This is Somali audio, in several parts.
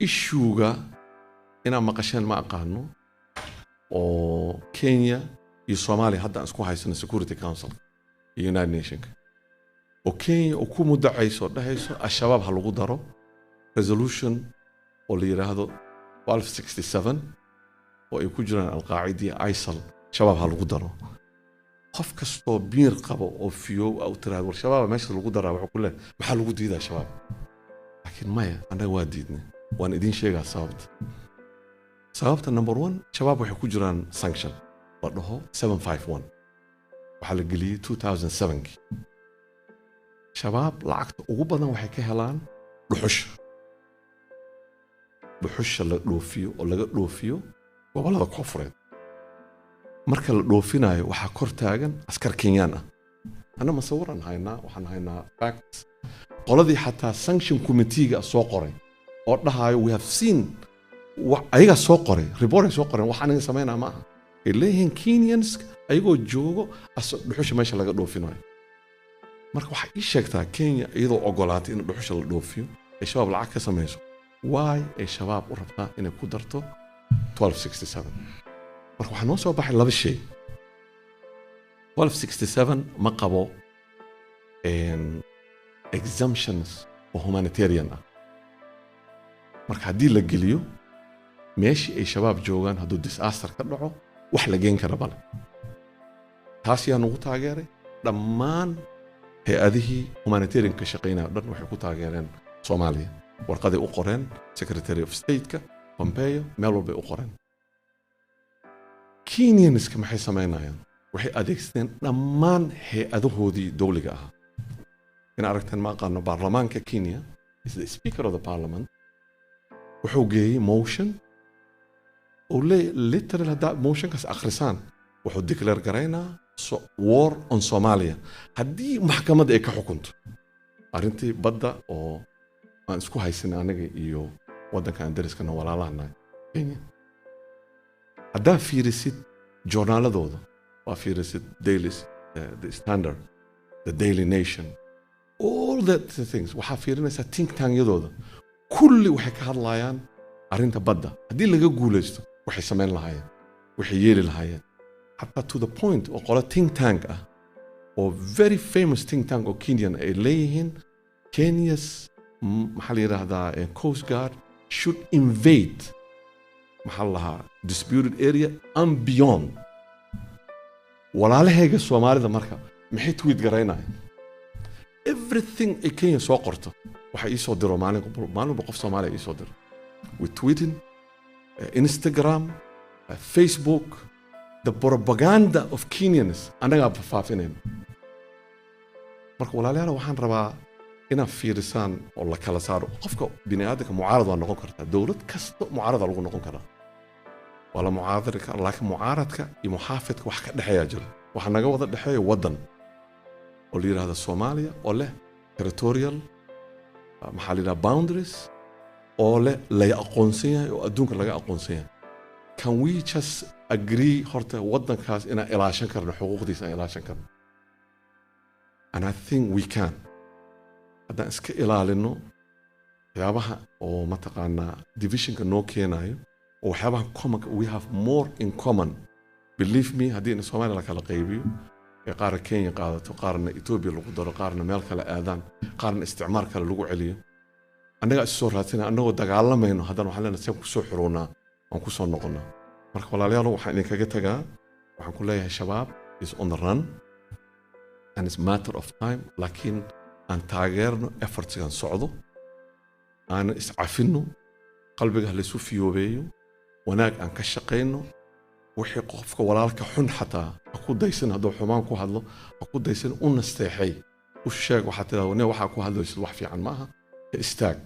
issuega inaan maqasheen ma aqaano oo Kenya iyo Soomaaliya hadda aan isku haysano Security Council iyo United Nations oo Kenya oo ku mudacayso dhahayso al-shabaab ha lagu daro resolution oo la yiraahdo 1267 oo ay ku jiraan al-Qaacida ISIL shabaab ha lagu daro qof kastoo biir qabo oo fiyo oo tiraahdo shabaab meesha lagu daraa waxa ku leeyahay maxaa lagu diidaa shabaab laakiin maya anaga waa diidnay waan idin sheegaa sababta number 1 shabaab waxay ku jiraan sanction la dhaho 751 waxa la geliyay 2007 shabaab lacagta ugu badan waxay ka helaan dhuxusha la dhoofiyo oo laga dhoofiyo gobolada koonfureed marka la dhoofinayo waxa kor taagan askar Kenyaan ah ana masawiran haynaa waxaan haynaa facts qoladii xataa sanction committee-ga soo qoray oo dhahayo we have seen ayaga soo qoray report soo qoray waxaan anaga sameynaa ma aha ilayhin Kenyans ayagoo joogo dhuxusha meesha laga dhoofinayo marka waxa ii sheegtaa Kenya iyadoo ogolaatay in dhuxusha la dhoofiyo ay shabaab lacag ka sameeyso why ay shabaab u rabtaa inay ku darto 1267 marka waxa noo soo baxay laba shay 1267 ma qabo exemptions oo humanitarian ah marka haddii la geliyo meeshii ay shabaab joogaan hadduu disaster ka dhaco wax la geen kara bale taas yaa nagu taageeray dhammaan hay-adihii humanitarian ka shaqeynaya dhan waxay ku taageereen Soomaaliya warqaday u qoreen Secretary of State-ka Pompeo meel walba u qoreen Kenyans-ka maxay sameynayaan waxay adeegsadeen dhammaan hay-adahoodii dawliga ahaa in aragteen ma aqaano baarlamaanka Kenya is the speaker of the parliament wuxuu geeyay motion oo literally hadda motionkaas akhrisaan wuxuu declare garaynaa war on Somalia haddii maxkamadda ay ka xukunto arrintii badda oo aan isku haysanay anaga iyo waddankan dariskana walaalahana Kenya haddaa fiirisid joornaaladooda waa fiirisid the Standard the Daily Nation all that things waxaa fiirinaysaa think tank-yadooda kulli waxay ka hadlayaan arrinta badda haddii laga guulaysto waxay sameyn lahaayeen waxay yeeli lahaayeen حتى to the point oo qola think tank ah oo very famous think tank oo Kenyan ay leeyihiin Kenya's maxaa la yiraahdaa Coast Guard should invade maxaa lahaa disputed area and beyond walaalahayga Soomaalida marka maxay tweet garaynayaan everything ay Kenya soo qorto waxa ii soo diro maalin qof Soomaali ii soo diro with tweeting Instagram Facebook the propaganda of Kenyans anaga faafinayna marka walaalayaal waxaan rabaa inaad fiirisaan oo la kala saaro qofka bini'aadamka mucaarad waa noqon kartaa dawlad kasta mucaarad lagu noqon karaa wala mucaarad laakiin mucaaradka iyo muxaafidka wax ka dhaxeeya jiro waxa naga wada dhaxeeyo wadan oo la yiraahdo Soomaaliya oo leh territorial maxaa la yiraahdaa boundaries oo leh la aqoonsan yahay oo adduunka laga aqoonsan yahay can we just agree horta waddankaas inaan ilaashan karno xuquuqdiisa aan ilaashan karno and I think we can haddaan iska ilaalino waxyaabaha oo mataqaanaa divisionka noo keenayo oo waxyaabaha common we have more in common believe me haddii in Soomaaliya la kala qaybiyo ee qaar Kenya qaadato qaarna Ethiopia lagu daro qaarna meel kale aadaan qaarna isticmaar kale lagu celiyo annaga soo raadsanaa annagoo dagaalamayno haddana waxaan leenahay saan ku soo xuroonaa aan ku soo noqonaa marka walaalayaal waxaan idinkaga tagaa waxaan ku leeyahay shabaab is on the run and it's matter of time laakiin aan taageerno effortsigan socdo aan iscafino qalbiga la isu fiyoobeeyo wanaag aan ka shaqeyno wixii qofka walaalka xun xataa ku daysan hadduu xumaan ku hadlo ku daysan u nasteexay u sheeg waxa tiraahdo waxa ku hadlaysid wax fiican maaha istaag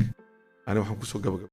ani waxaan ku soo gabagabay